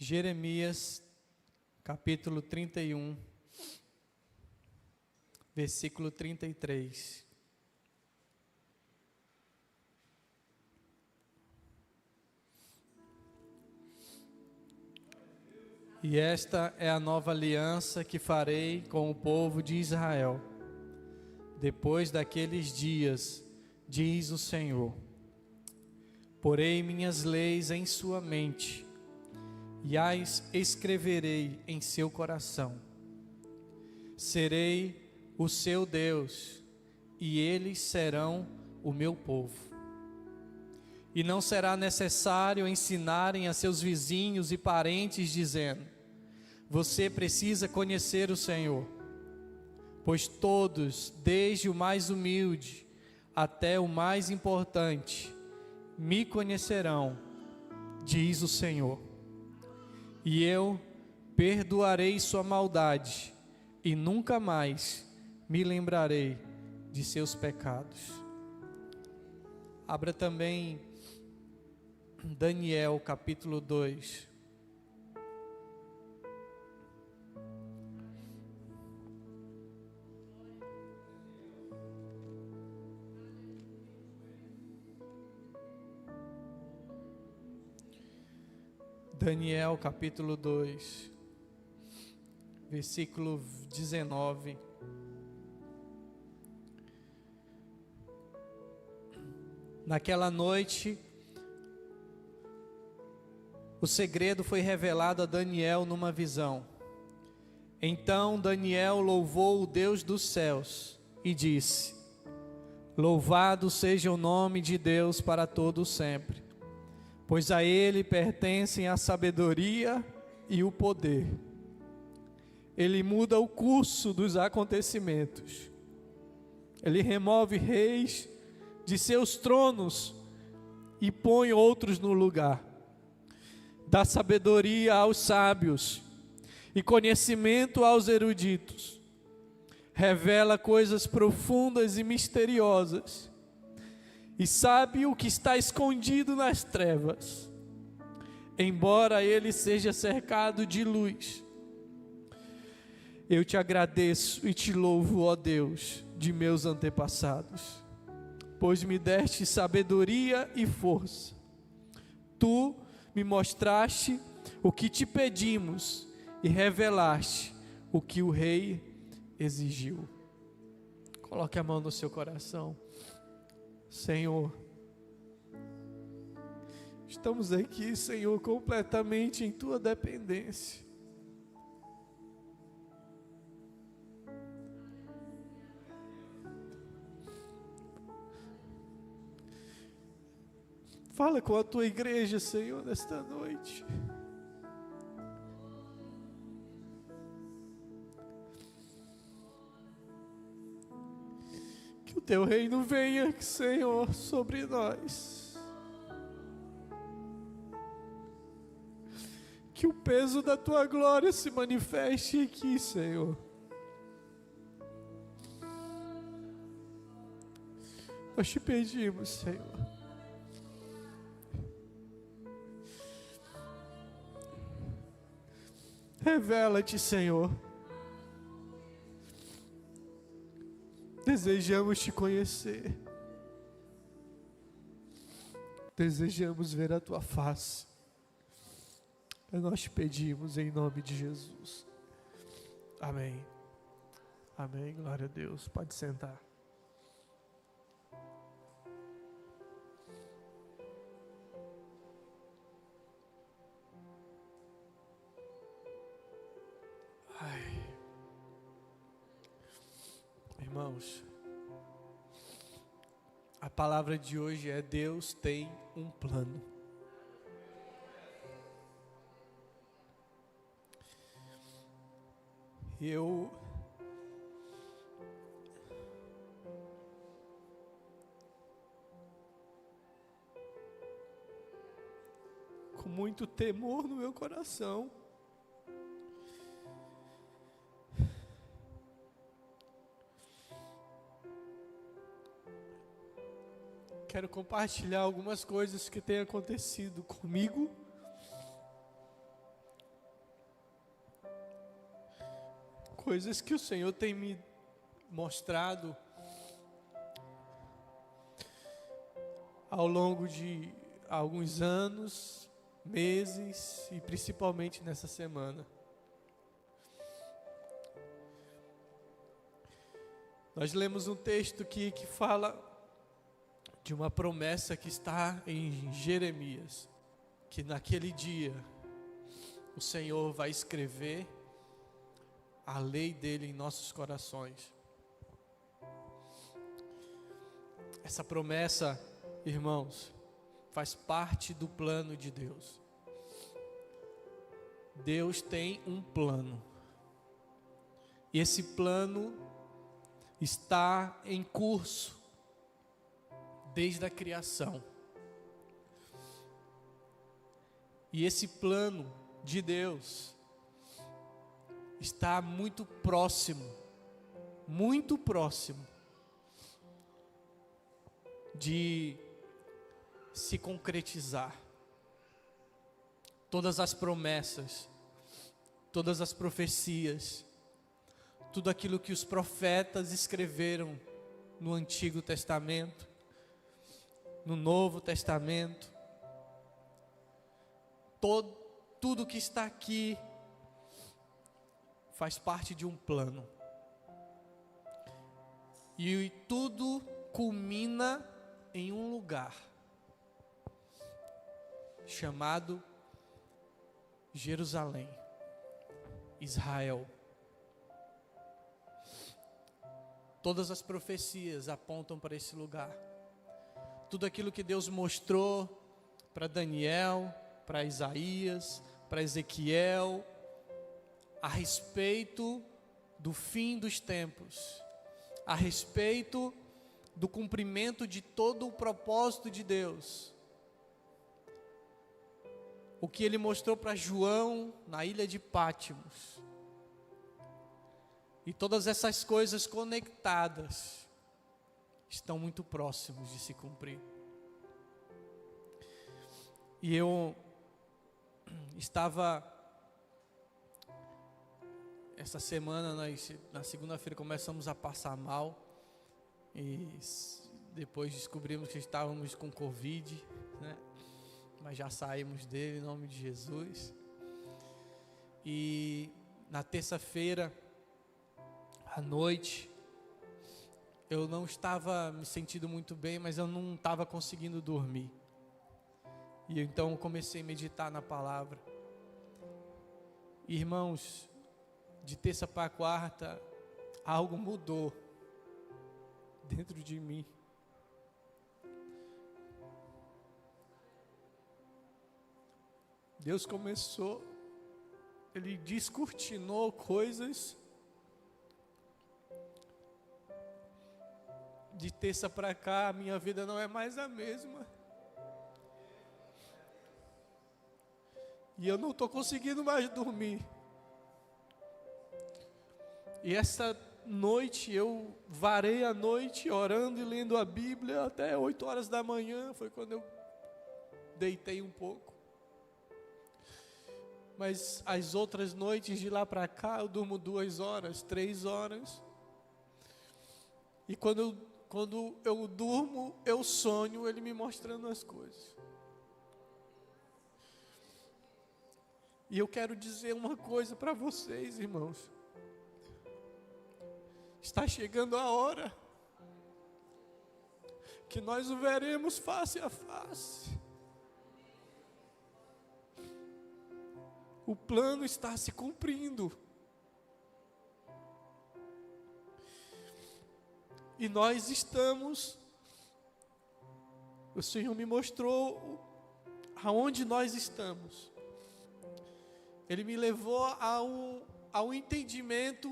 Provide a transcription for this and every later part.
Jeremias, capítulo 31, versículo 33. E esta é a nova aliança que farei com o povo de Israel. Depois daqueles dias, diz o Senhor, porei minhas leis em sua mente, e as escreverei em seu coração. Serei o seu Deus, e eles serão o meu povo. E não será necessário ensinarem a seus vizinhos e parentes, dizendo: você precisa conhecer o Senhor, pois todos, desde o mais humilde até o mais importante, me conhecerão, diz o Senhor. E eu perdoarei sua maldade, e nunca mais me lembrarei de seus pecados. Abra também Daniel, capítulo 2. Daniel, capítulo 2, versículo 19. Naquela noite, o segredo foi revelado a Daniel numa visão. Então Daniel louvou o Deus dos céus e disse: louvado seja o nome de Deus para todo sempre, pois a Ele pertencem a sabedoria e o poder. Ele muda o curso dos acontecimentos. Ele remove reis de seus tronos e põe outros no lugar. Dá sabedoria aos sábios e conhecimento aos eruditos. Revela coisas profundas e misteriosas. E sabe o que está escondido nas trevas, embora ele seja cercado de luz. Eu te agradeço e te louvo, ó Deus, de meus antepassados, pois me deste sabedoria e força. Tu me mostraste o que te pedimos e revelaste o que o rei exigiu. Coloque a mão no seu coração. Senhor, estamos aqui, Senhor, completamente em Tua dependência. Fala com a Tua igreja, Senhor, nesta noite. Que o Teu reino venha, Senhor, sobre nós. Que o peso da Tua glória se manifeste aqui, Senhor. Nós te pedimos, Senhor. Revela-te, Senhor. Desejamos te conhecer. Desejamos ver a tua face. Nós te pedimos em nome de Jesus. Amém. Amém. Glória a Deus. Pode sentar. Irmãos, a palavra de hoje é: Deus tem um plano. Eu com muito temor no meu coração, quero compartilhar algumas coisas que têm acontecido comigo coisas que o Senhor tem me mostrado ao longo de alguns anos, meses e principalmente nessa semana. Nós lemos um texto aqui que fala de uma promessa que está em Jeremias, que naquele dia o Senhor vai escrever a lei dele em nossos corações. Essa promessa, irmãos, faz parte do plano de Deus. Deus tem um plano. E esse plano está em curso desde a criação. E esse plano de Deus está muito próximo de se concretizar. Todas as promessas, todas as profecias, tudo aquilo que os profetas escreveram no Antigo Testamento, no Novo Testamento, tudo que está aqui faz parte de um plano. E tudo culmina em um lugar chamado Jerusalém, Israel. Todas as profecias apontam para esse lugar. Tudo aquilo que Deus mostrou para Daniel, para Isaías, para Ezequiel, a respeito do fim dos tempos, a respeito do cumprimento de todo o propósito de Deus. O que ele mostrou para João na ilha de Pátimos. E todas essas coisas conectadas estão muito próximos de se cumprir. E eu estava, essa semana, na segunda-feira começamos a passar mal. E depois descobrimos que estávamos com Covid, né? Mas já saímos dele em nome de Jesus. E na terça-feira à noite, eu não estava me sentindo muito bem, mas eu não estava conseguindo dormir. E então eu comecei a meditar na palavra. Irmãos, de terça para quarta, algo mudou dentro de mim. Deus começou, Ele descortinou coisas. De terça para cá, a minha vida não é mais a mesma. E eu não estou conseguindo mais dormir. E essa noite, eu varei a noite orando e lendo a Bíblia até 8 horas da manhã. Foi quando eu deitei um pouco. Mas as outras noites de lá para cá, eu durmo 2 horas, 3 horas. E quando eu durmo, eu sonho Ele me mostrando as coisas. E eu quero dizer uma coisa para vocês, irmãos. Está chegando a hora que nós o veremos face a face. O plano está se cumprindo. E nós estamos, o Senhor me mostrou aonde nós estamos. Ele me levou a um entendimento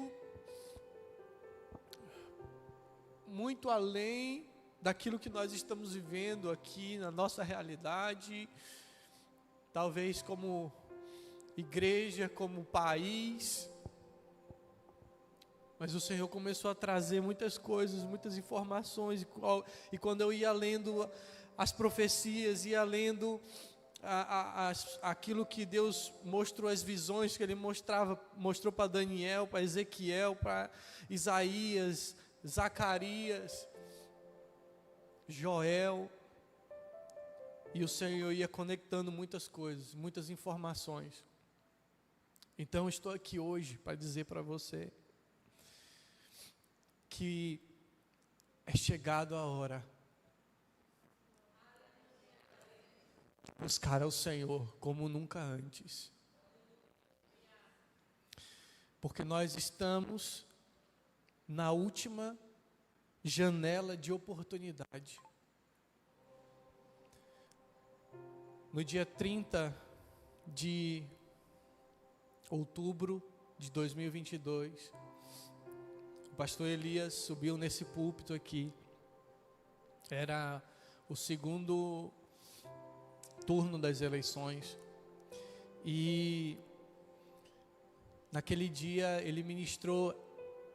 muito além daquilo que nós estamos vivendo aqui na nossa realidade, talvez como igreja, como país. Mas o Senhor começou a trazer muitas coisas, muitas informações, e quando eu ia lendo as profecias, ia lendo aquilo que Deus mostrou, as visões que Ele mostrou para Daniel, para Ezequiel, para Isaías, Zacarias, Joel. E o Senhor ia conectando muitas coisas, muitas informações. Então eu estou aqui hoje para dizer para você que é chegado a hora de buscar ao Senhor como nunca antes. Porque nós estamos na última janela de oportunidade. No dia 30 de outubro de 2022, o pastor Elias subiu nesse púlpito aqui. Era o segundo turno das eleições. E naquele dia ele ministrou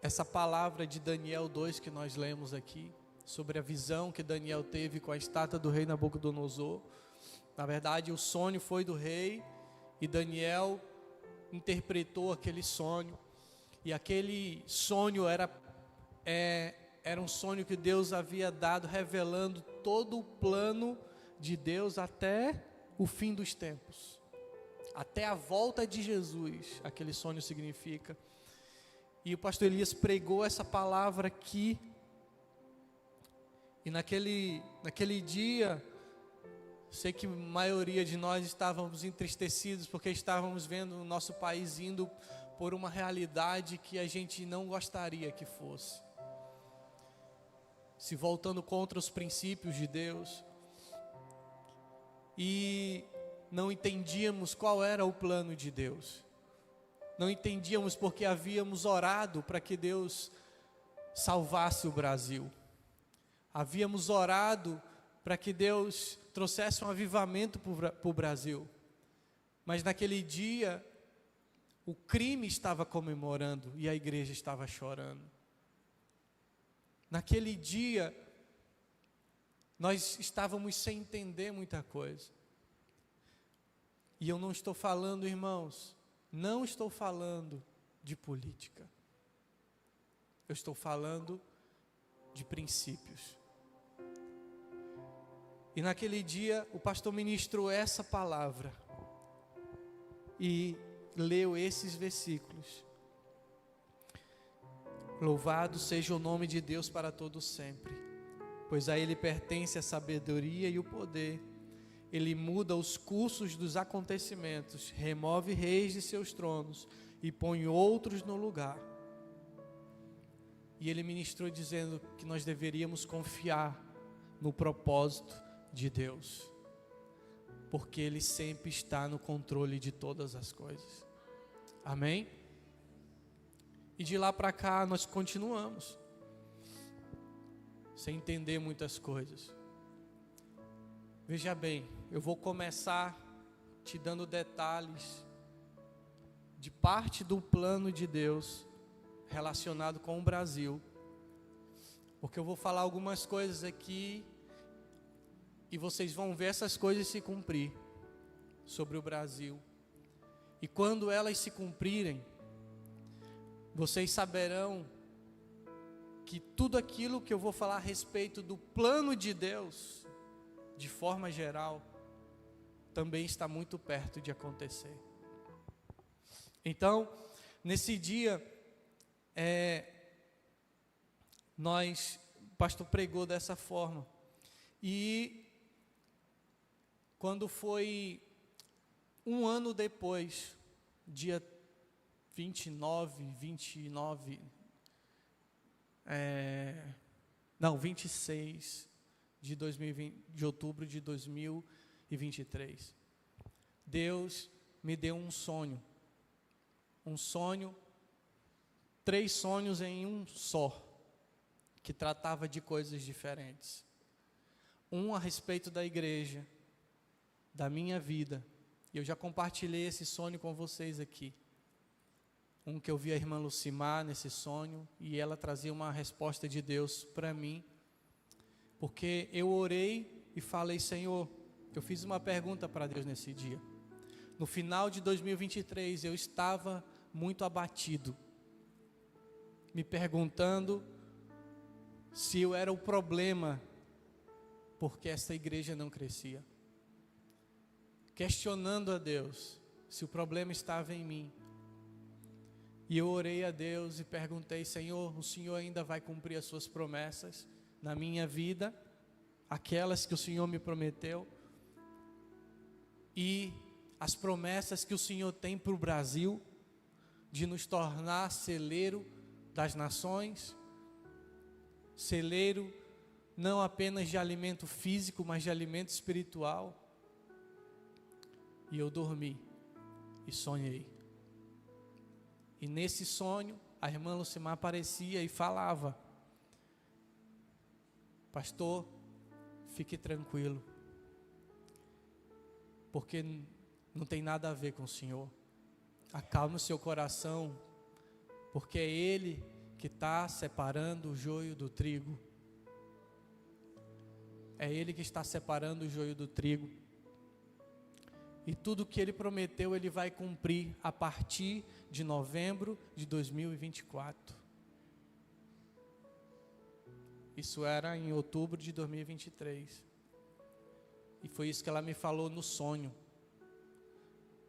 essa palavra de Daniel 2 que nós lemos aqui, sobre a visão que Daniel teve com a estátua do rei Nabucodonosor. Na verdade, o sonho foi do rei e Daniel interpretou aquele sonho. E aquele sonho era um sonho que Deus havia dado, revelando todo o plano de Deus até o fim dos tempos, até a volta de Jesus. Aquele sonho significa. E o pastor Elias pregou essa palavra aqui. E naquele dia, sei que a maioria de nós estávamos entristecidos, porque estávamos vendo o nosso país indo por uma realidade que a gente não gostaria que fosse, se voltando contra os princípios de Deus, e não entendíamos qual era o plano de Deus, não entendíamos porque havíamos orado para que Deus salvasse o Brasil, havíamos orado para que Deus trouxesse um avivamento para o Brasil, mas naquele dia o crime estava comemorando e a igreja estava chorando. Naquele dia nós estávamos sem entender muita coisa. E eu não estou falando, irmãos, não estou falando de política, eu estou falando de princípios. E naquele dia o pastor ministrou essa palavra e leu esses versículos. Louvado seja o nome de Deus para todo sempre, pois a Ele pertence a sabedoria e o poder. Ele muda os cursos dos acontecimentos, remove reis de seus tronos e põe outros no lugar. E ele ministrou dizendo que nós deveríamos confiar no propósito de Deus, porque Ele sempre está no controle de todas as coisas. Amém? E de lá para cá nós continuamos sem entender muitas coisas. Veja bem, eu vou começar te dando detalhes de parte do plano de Deus relacionado com o Brasil, porque eu vou falar algumas coisas aqui e vocês vão ver essas coisas se cumprir sobre o Brasil. E quando elas se cumprirem, vocês saberão que tudo aquilo que eu vou falar a respeito do plano de Deus, de forma geral, também está muito perto de acontecer. Então, nesse dia, o pastor pregou dessa forma. E quando foi um ano depois, dia 26 de outubro de 2023, Deus me deu um sonho, 3 sonhos em um só, que tratava de coisas diferentes. Um a respeito da igreja, da minha vida, e eu já compartilhei esse sonho com vocês aqui. Um que eu vi a irmã Lucimar nesse sonho, e ela trazia uma resposta de Deus para mim, porque eu orei e falei: Senhor, Eu fiz uma pergunta para Deus nesse dia. No final de 2023, eu estava muito abatido, me perguntando se eu era o problema, porque essa igreja não crescia. Questionando a Deus se o problema estava em mim. E eu orei a Deus e perguntei: Senhor, o Senhor ainda vai cumprir as suas promessas na minha vida, aquelas que o Senhor me prometeu, e as promessas que o Senhor tem para o Brasil, de nos tornar celeiro das nações, celeiro não apenas de alimento físico, mas de alimento espiritual. E eu dormi e sonhei. E nesse sonho, a irmã Lucimar aparecia e falava: pastor, fique tranquilo, porque não tem nada a ver com o Senhor. Acalme o seu coração, porque é Ele que está separando o joio do trigo. É Ele que está separando o joio do trigo. E tudo que Ele prometeu, Ele vai cumprir a partir de novembro de 2024. Isso era em outubro de 2023. E foi isso que ela me falou no sonho.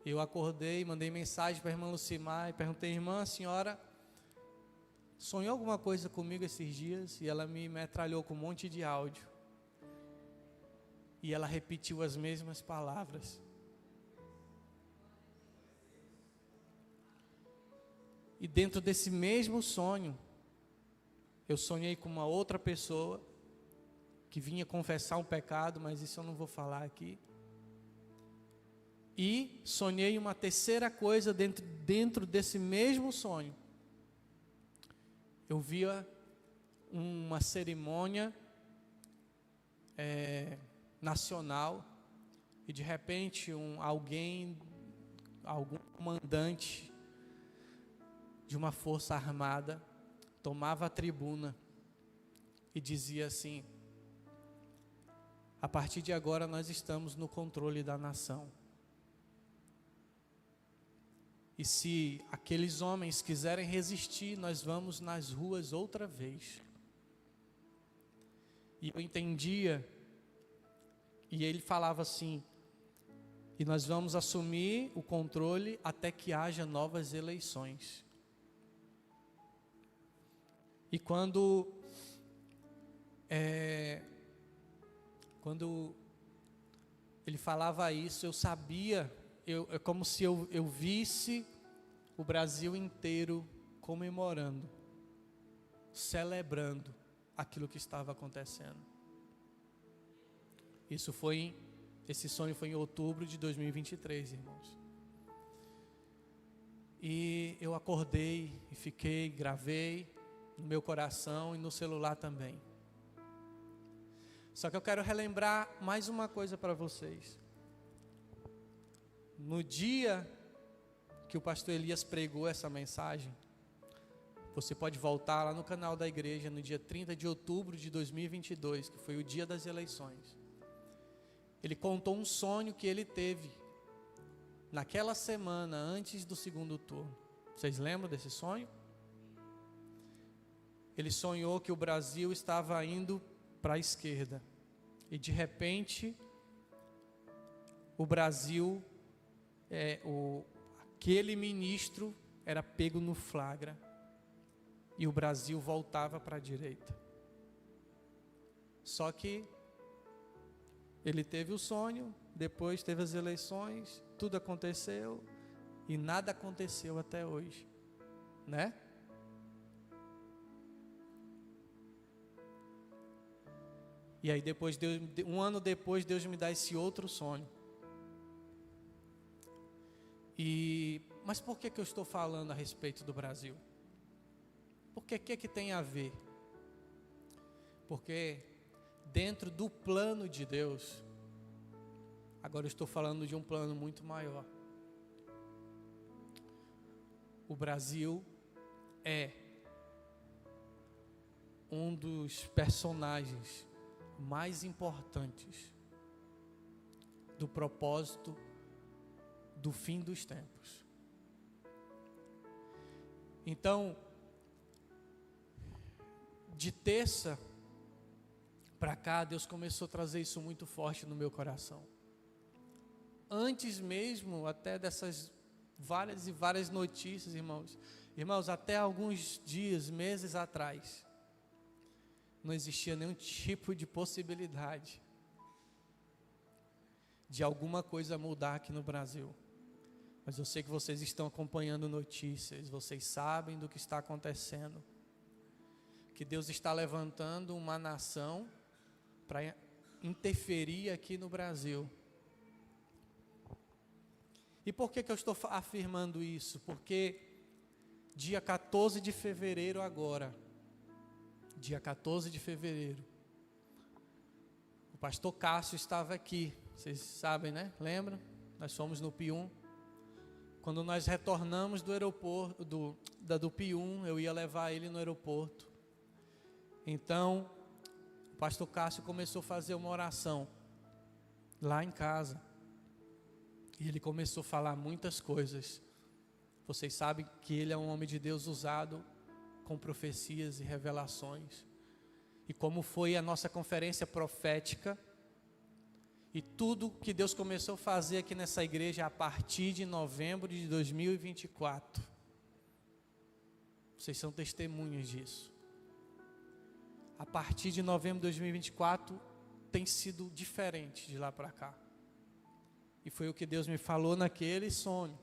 Eu acordei, mandei mensagem para a irmã Lucimar e perguntei: irmã, a senhora sonhou alguma coisa comigo esses dias? E ela me metralhou com um monte de áudio. E ela repetiu as mesmas palavras. E dentro desse mesmo sonho, eu sonhei com uma outra pessoa que vinha confessar um pecado, mas isso eu não vou falar aqui. E sonhei uma terceira coisa dentro desse mesmo sonho. Eu via uma cerimônia nacional e de repente algum comandante de uma força armada tomava a tribuna e dizia assim: a partir de agora nós estamos no controle da nação. E se aqueles homens quiserem resistir, nós vamos nas ruas outra vez. E eu entendia, e ele falava assim: e nós vamos assumir o controle até que haja novas eleições. E quando ele falava isso, eu sabia, é como se eu visse o Brasil inteiro comemorando, celebrando aquilo que estava acontecendo. Esse sonho foi em outubro de 2023, irmãos. E eu acordei e gravei no meu coração e no celular também. Só que eu quero relembrar mais uma coisa para vocês. No dia que o pastor Elias pregou essa mensagem, você pode voltar lá no canal da igreja, no dia 30 de outubro de 2022, que foi o dia das eleições. Ele contou um sonho que ele teve naquela semana antes do segundo turno. Vocês lembram desse sonho? Ele sonhou que o Brasil estava indo para a esquerda. E de repente, o Brasil, aquele ministro era pego no flagra. E o Brasil voltava para a direita. Só que ele teve o sonho, depois teve as eleições, tudo aconteceu e nada aconteceu até hoje, né? E aí um ano depois, Deus me dá esse outro sonho. Mas por que eu estou falando a respeito do Brasil? Porque o que tem a ver? Porque dentro do plano de Deus, agora eu estou falando de um plano muito maior. O Brasil é um dos personagens mais importantes do propósito do fim dos tempos. Então, de terça para cá, Deus começou a trazer isso muito forte no meu coração. Antes mesmo até dessas várias e várias notícias, irmãos. Irmãos, até alguns dias, meses atrás, não existia nenhum tipo de possibilidade de alguma coisa mudar aqui no Brasil. Mas eu sei que vocês estão acompanhando notícias, vocês sabem do que está acontecendo. Que Deus está levantando uma nação para interferir aqui no Brasil. E por que eu estou afirmando isso? Porque dia 14 de fevereiro agora, dia 14 de fevereiro, o pastor Cássio estava aqui, vocês sabem, né? Lembram? Nós fomos no P1. Quando nós retornamos do aeroporto, do P1, eu ia levar ele no aeroporto. Então, o pastor Cássio começou a fazer uma oração lá em casa. E ele começou a falar muitas coisas. Vocês sabem que ele é um homem de Deus usado com profecias e revelações. E como foi a nossa conferência profética, e tudo que Deus começou a fazer aqui nessa igreja a partir de novembro de 2024. Vocês são testemunhas disso. A partir de novembro de 2024 tem sido diferente de lá para cá. E foi o que Deus me falou naquele sonho,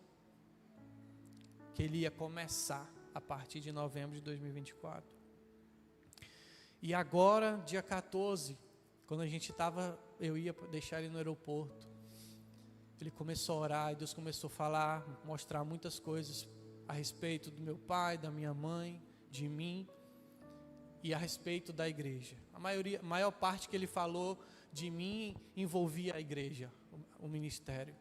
que ele ia começar a partir de novembro de 2024. E agora, dia 14, quando eu ia deixar ele no aeroporto, ele começou a orar e Deus começou a falar, mostrar muitas coisas a respeito do meu pai, da minha mãe, de mim e a respeito da igreja. A maior parte que ele falou de mim envolvia a igreja, o ministério.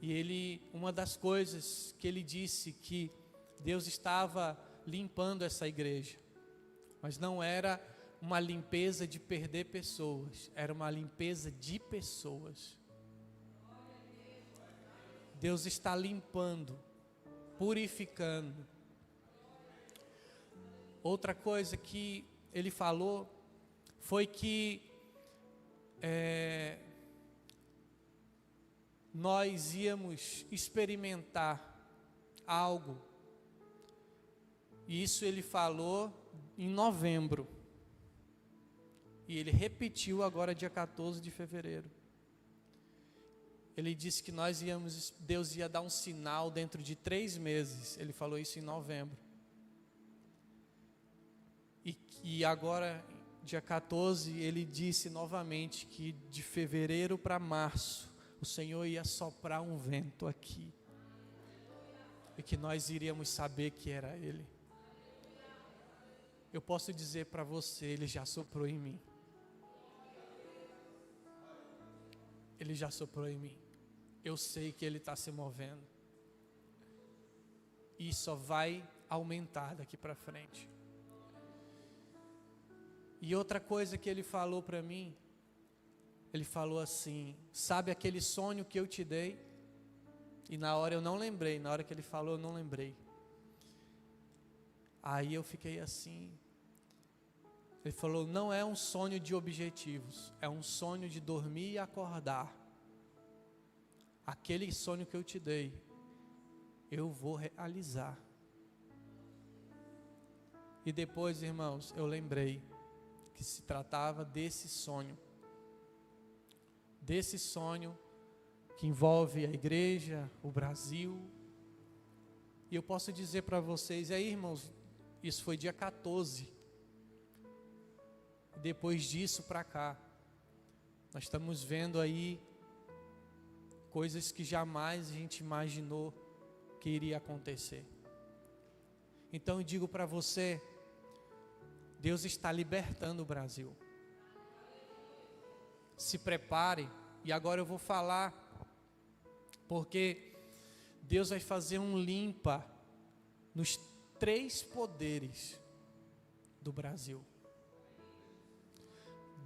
E uma das coisas que ele disse, que Deus estava limpando essa igreja, mas não era uma limpeza de perder pessoas, era uma limpeza de pessoas. Deus está limpando, purificando. Outra coisa que ele falou foi que nós íamos experimentar algo, e isso ele falou em novembro, e ele repetiu agora dia 14 de fevereiro. Ele disse que Deus ia dar um sinal dentro de 3 meses, ele falou isso em novembro, e agora dia 14 ele disse novamente que de fevereiro para março o Senhor ia soprar um vento aqui, e que nós iríamos saber que era Ele. Eu posso dizer para você, Ele já soprou em mim. Ele já soprou em mim. Eu sei que Ele está se movendo. E só vai aumentar daqui para frente. E outra coisa que Ele falou para mim, Ele falou assim: sabe aquele sonho que eu te dei? E na hora eu não lembrei, na hora que Ele falou eu não lembrei. Aí eu fiquei assim. Ele falou: não é um sonho de objetivos, é um sonho de dormir e acordar. Aquele sonho que eu te dei, eu vou realizar. E depois, irmãos, eu lembrei que se tratava desse sonho que envolve a igreja, o Brasil. E eu posso dizer para vocês, aí, irmãos, isso foi dia 14. Depois disso para cá, nós estamos vendo aí coisas que jamais a gente imaginou que iria acontecer. Então eu digo para você, Deus está libertando o Brasil. Se prepare, e agora eu vou falar, porque Deus vai fazer um limpa nos 3 poderes do Brasil.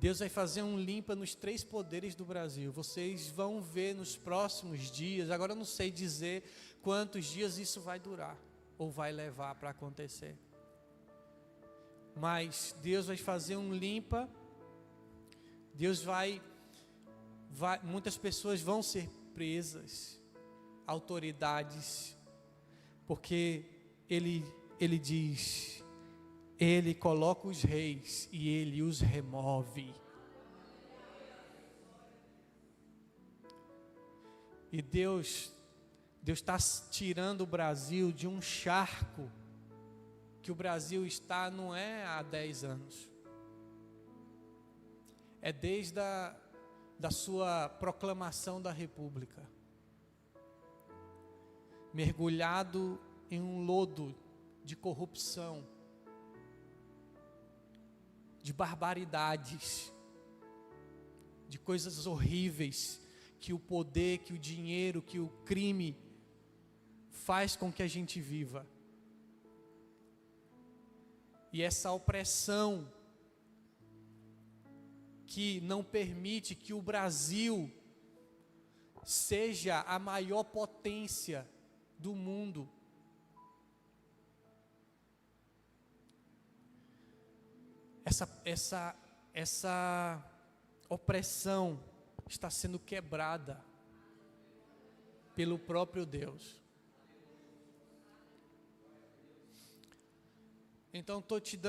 Deus vai fazer um limpa nos 3 poderes do Brasil. Vocês vão ver nos próximos dias. Agora eu não sei dizer quantos dias isso vai durar ou vai levar para acontecer. Mas Deus vai fazer um limpa. Deus muitas pessoas vão ser presas, autoridades, porque Ele diz, Ele coloca os reis e Ele os remove. E Deus está tirando o Brasil de um charco que o Brasil está, não é há 10 anos. É desde da sua proclamação da República. Mergulhado em um lodo de corrupção, de barbaridades, de coisas horríveis que o poder, que o dinheiro, que o crime faz com que a gente viva. E essa opressão que não permite que o Brasil seja a maior potência do mundo. Essa opressão está sendo quebrada pelo próprio Deus. Então estou te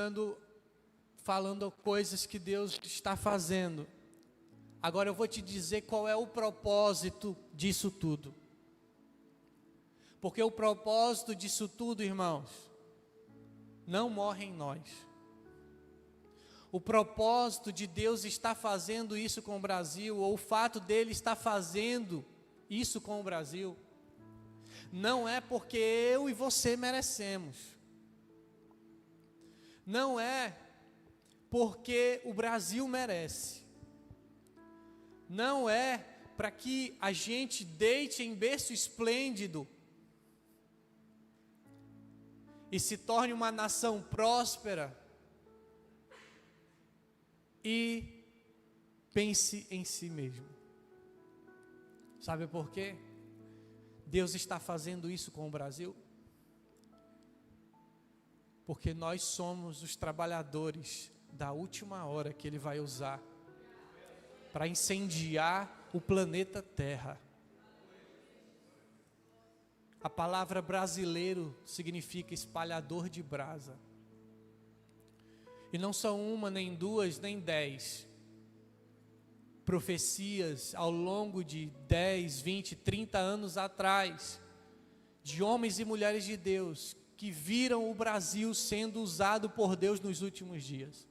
falando coisas que Deus está fazendo. Agora eu vou te dizer qual é o propósito disso tudo. Porque o propósito disso tudo, irmãos, não morre em nós. O propósito de Deus estar fazendo isso com o Brasil, ou o fato dele estar fazendo isso com o Brasil, não é porque eu e você merecemos. Não é porque o Brasil merece. Não é para que a gente deite em berço esplêndido e se torne uma nação próspera e pense em si mesmo. Sabe por quê? Deus está fazendo isso com o Brasil? Porque nós somos os trabalhadores da última hora que Ele vai usar para incendiar o planeta Terra. A palavra brasileiro significa espalhador de brasa. E não são uma, nem duas, nem 10 profecias ao longo de 10, 20, 30 anos atrás, de homens e mulheres de Deus, que viram o Brasil sendo usado por Deus nos últimos dias.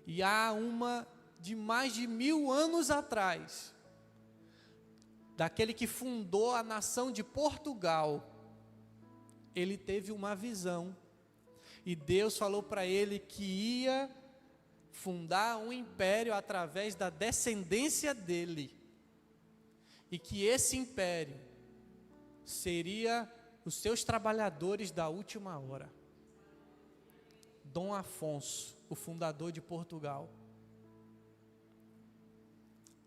E há uma de mais de 1000 anos atrás, daquele que fundou a nação de Portugal, ele teve uma visão, e Deus falou para ele que ia fundar um império através da descendência dele, e que esse império seria os seus trabalhadores da última hora. Dom Afonso, o fundador de Portugal,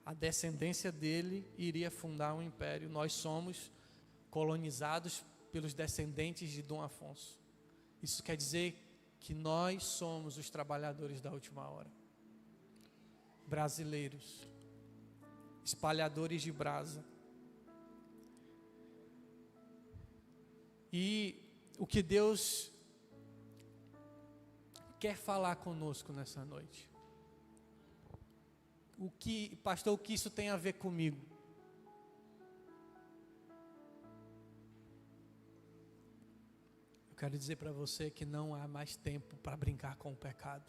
a descendência dele iria fundar um império. Nós somos colonizados pelos descendentes de Dom Afonso. Isso quer dizer que nós somos os trabalhadores da última hora, brasileiros, espalhadores de brasa. E o que Deus quer falar conosco nessa noite? Pastor, o que isso tem a ver comigo? Eu quero dizer para você que não há mais tempo para brincar com o pecado.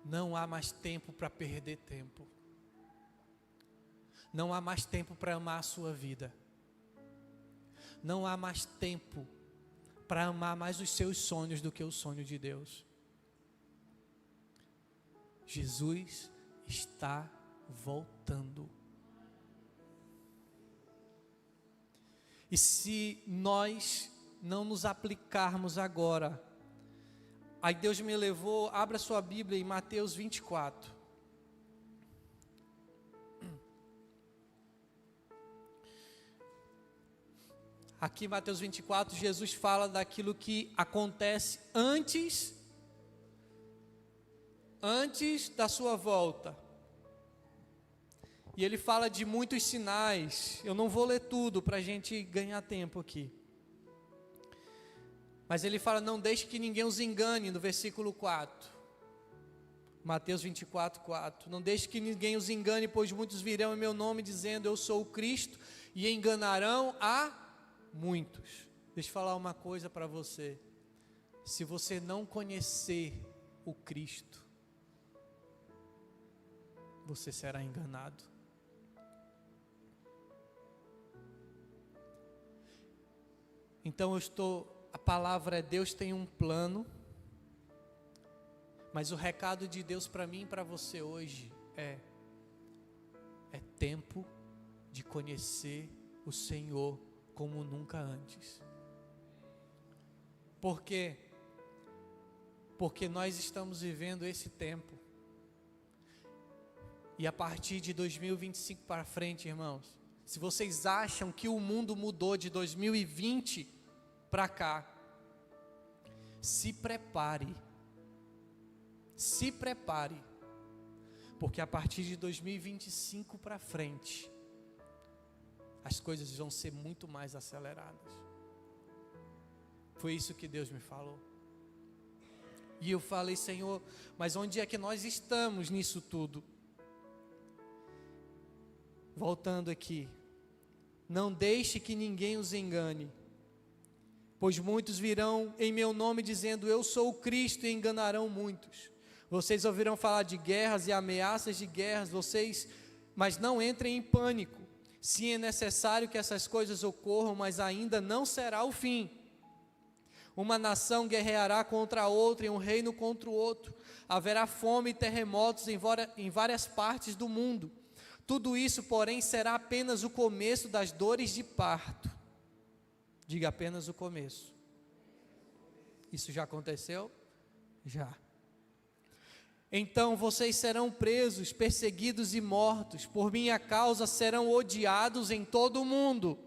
Não há mais tempo para perder tempo. Não há mais tempo para amar a sua vida. Não há mais tempo para amar mais os seus sonhos do que o sonho de Deus. Jesus está voltando. E se nós não nos aplicarmos agora. Aí Deus me levou, abra sua Bíblia em Mateus 24. Aqui em Mateus 24, Jesus fala daquilo que acontece antes da sua volta. E ele fala de muitos sinais. Eu não vou ler tudo para a gente ganhar tempo aqui. Mas ele fala, não deixe que ninguém os engane, no versículo 4. Mateus 24, 4. Não deixe que ninguém os engane, pois muitos virão em meu nome dizendo, eu sou o Cristo, e enganarão a muitos. Deixa eu falar uma coisa para você. Se você não conhecer o Cristo, você será enganado. Então a palavra é, Deus tem um plano, mas o recado de Deus para mim e para você hoje é tempo de conhecer o Senhor como nunca antes. Por quê? Porque nós estamos vivendo esse tempo, e a partir de 2025 para frente, irmãos, se vocês acham que o mundo mudou de 2020 para cá, se prepare, porque a partir de 2025 para frente, as coisas vão ser muito mais aceleradas. Foi isso que Deus me falou. E eu falei, Senhor, mas onde é que nós estamos nisso tudo? Voltando aqui, não deixe que ninguém os engane, pois muitos virão em meu nome dizendo, eu sou o Cristo, e enganarão muitos. Vocês ouvirão falar de guerras e ameaças de guerras, mas não entrem em pânico. Sim, é necessário que essas coisas ocorram, mas ainda não será o fim. Uma nação guerreará contra a outra e um reino contra o outro. Haverá fome e terremotos em várias partes do mundo. Tudo isso, porém, será apenas o começo das dores de parto. Diga, apenas o começo. Isso já aconteceu? Já. Então vocês serão presos, perseguidos e mortos. Por minha causa serão odiados em todo o mundo.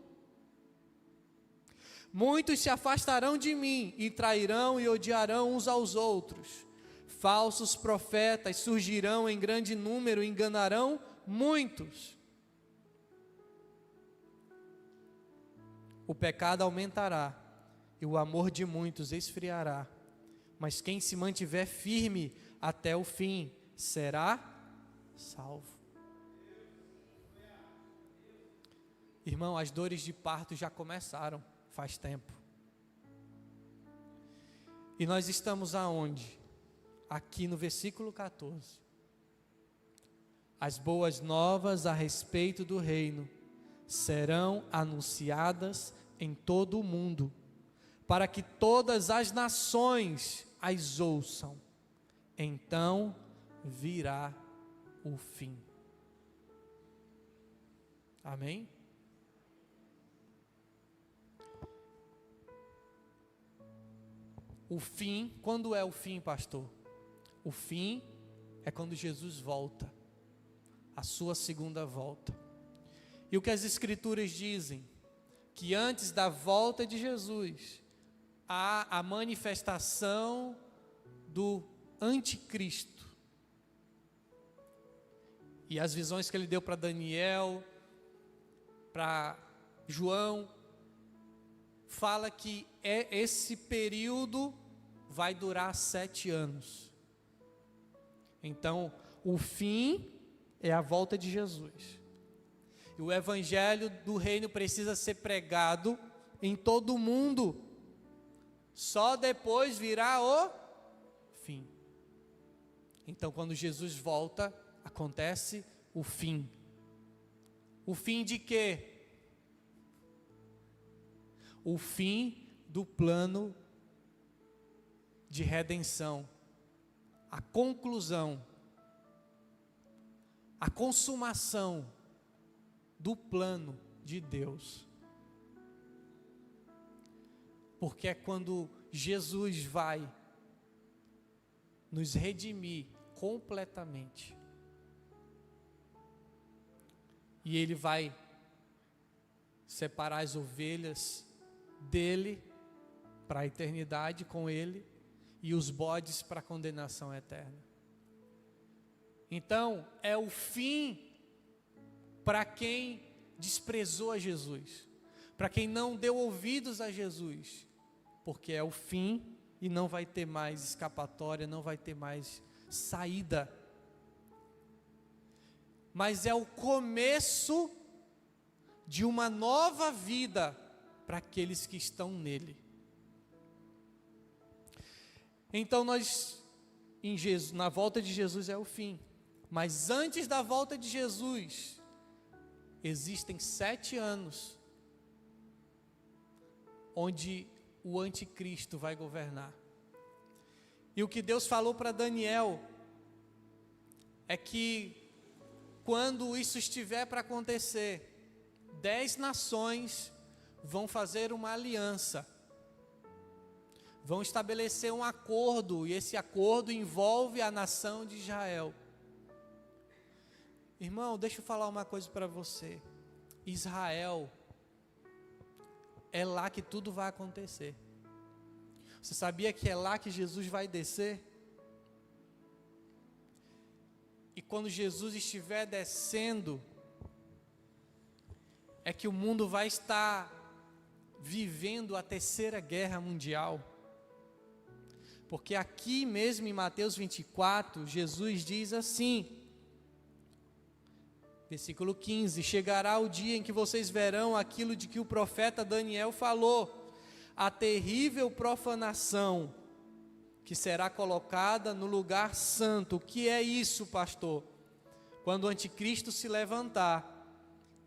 Muitos se afastarão de mim e trairão e odiarão uns aos outros. Falsos profetas surgirão em grande número e enganarão muitos. O pecado aumentará e o amor de muitos esfriará, mas quem se mantiver firme até o fim será salvo. Irmão, as dores de parto já começaram faz tempo. E nós estamos aonde? Aqui no versículo 14. As boas novas a respeito do reino serão anunciadas em todo o mundo, para que todas as nações as ouçam. Então virá o fim. Amém? O fim, quando é o fim, pastor? O fim é quando Jesus volta, a sua segunda volta. E o que as Escrituras dizem? Que antes da volta de Jesus, há a manifestação do anticristo. E as visões que ele deu para Daniel, para João, fala que esse período vai durar 7 anos. Então, o fim é a volta de Jesus. E o evangelho do reino precisa ser pregado em todo o mundo. Só depois virá o fim. Então, quando Jesus volta, acontece o fim. O fim de quê? O fim do plano de redenção. A conclusão, a consumação do plano de Deus. porque é quando Jesus vai nos redimir completamente. E Ele vai separar as ovelhas dele para a eternidade com Ele e os bodes para a condenação eterna. Então, é o fim para quem desprezou a Jesus, para quem não deu ouvidos a Jesus, porque é o fim e não vai ter mais escapatória, não vai ter mais saída. Mas é o começo de uma nova vida para aqueles que estão nele. Então na volta de Jesus é o fim, mas antes da volta de Jesus, existem 7 anos, onde o anticristo vai governar. E o que Deus falou para Daniel, é que quando isso estiver para acontecer, 10 nações vão fazer uma aliança, vão estabelecer um acordo, e esse acordo envolve a nação de Israel. Irmão, deixa eu falar uma coisa para você. Israel, é lá que tudo vai acontecer. Você sabia que é lá que Jesus vai descer? E quando Jesus estiver descendo, é que o mundo vai estar vivendo a 3ª guerra mundial. Porque aqui mesmo em Mateus 24, Jesus diz assim, versículo 15: chegará o dia em que vocês verão aquilo de que o profeta Daniel falou, a terrível profanação que será colocada no lugar santo. O que é isso, pastor? Quando o anticristo se levantar,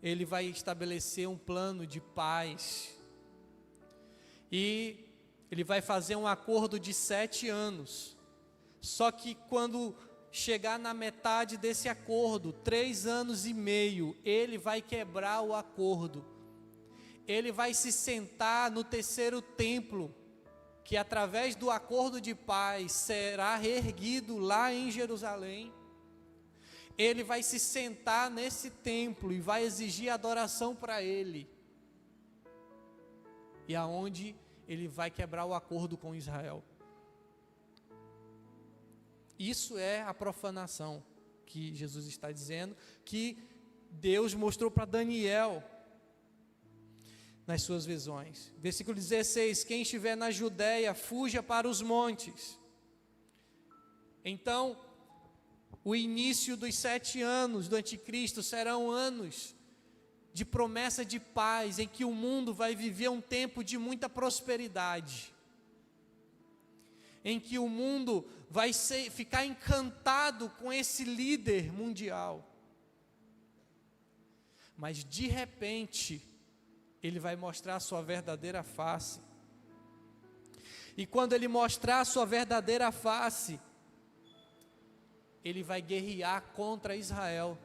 ele vai estabelecer um plano de paz, e ele vai fazer um acordo de 7 anos, só que quando chegar na metade desse acordo, 3 anos e meio, ele vai quebrar o acordo, ele vai se sentar no 3º templo, que através do acordo de paz será reerguido lá em Jerusalém. Ele vai se sentar nesse templo e vai exigir adoração para ele, e aonde ele vai quebrar o acordo com Israel. Isso é a profanação que Jesus está dizendo, que Deus mostrou para Daniel nas suas visões. Versículo 16: quem estiver na Judéia, fuja para os montes. Então, o início dos 7 anos do anticristo serão anos de promessa de paz, em que o mundo vai viver um tempo de muita prosperidade, em que o mundo vai ficar encantado com esse líder mundial. Mas de repente, ele vai mostrar a sua verdadeira face. E quando ele mostrar a sua verdadeira face, ele vai guerrear contra Israel.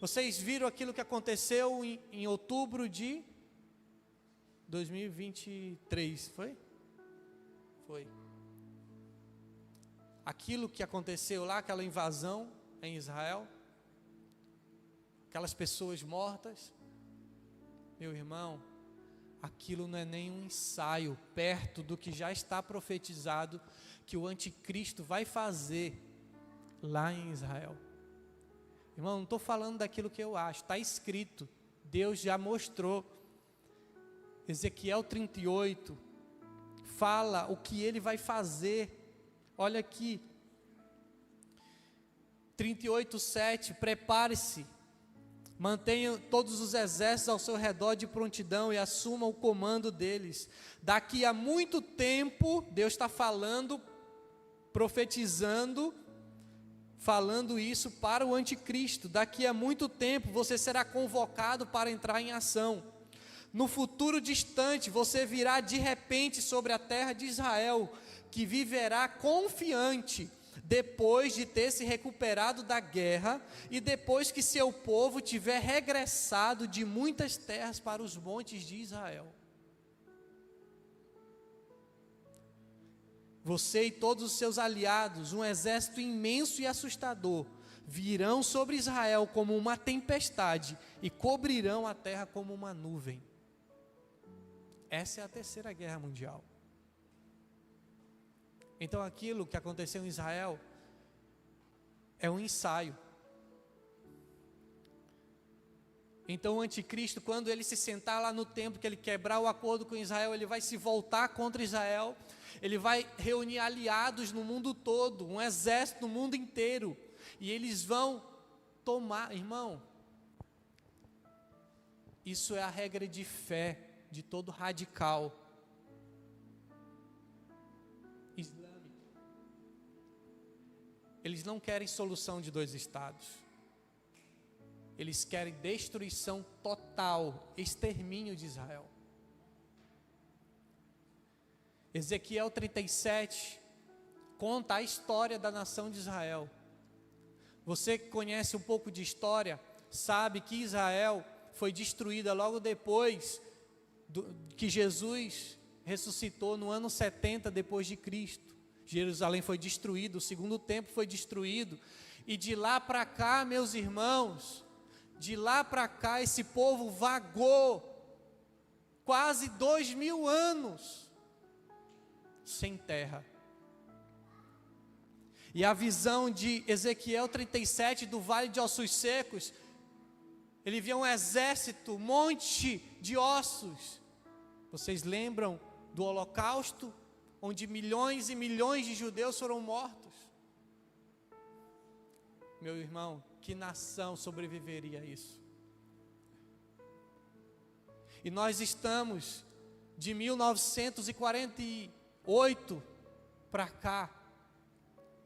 Vocês viram aquilo que aconteceu em outubro de 2023, foi? Foi. Aquilo que aconteceu lá, aquela invasão em Israel, aquelas pessoas mortas. Meu irmão, aquilo não é nenhum ensaio perto do que já está profetizado que o anticristo vai fazer lá em Israel. Irmão, não estou falando daquilo que eu acho, está escrito, Deus já mostrou. Ezequiel 38 fala o que ele vai fazer. Olha aqui, 38:7, prepare-se, mantenha todos os exércitos ao seu redor de prontidão e assuma o comando deles. Daqui a muito tempo, Deus está falando, profetizando, falando isso para o anticristo. Daqui a muito tempo você será convocado para entrar em ação. No futuro distante você virá de repente sobre a terra de Israel, que viverá confiante, depois de ter se recuperado da guerra, e depois que seu povo tiver regressado de muitas terras para os montes de Israel. você e todos os seus aliados, um exército imenso e assustador, virão sobre Israel como uma tempestade e cobrirão a terra como uma nuvem. Essa é a terceira guerra mundial. Então aquilo que aconteceu em Israel é um ensaio. Então o anticristo, quando ele se sentar lá no templo, que ele quebrar o acordo com Israel, ele vai se voltar contra Israel, ele vai reunir aliados no mundo todo, um exército no mundo inteiro, e eles vão tomar, irmão, isso é a regra de fé de todo radical islâmico. Eles não querem solução de 2 estados. Eles querem destruição total, extermínio de Israel. Ezequiel 37 conta a história da nação de Israel. Você que conhece um pouco de história, sabe que Israel foi destruída logo depois que Jesus ressuscitou no ano 70 depois de Cristo. Jerusalém foi destruído, o segundo templo foi destruído, e de lá para cá, meus irmãos, de lá para cá esse povo vagou quase 2000 anos sem terra. E a visão de Ezequiel 37 do vale de ossos secos, ele via um exército, um monte de ossos. Vocês lembram do Holocausto, onde milhões e milhões de judeus foram mortos? Meu irmão, que nação sobreviveria a isso? E nós estamos de 1948 para cá,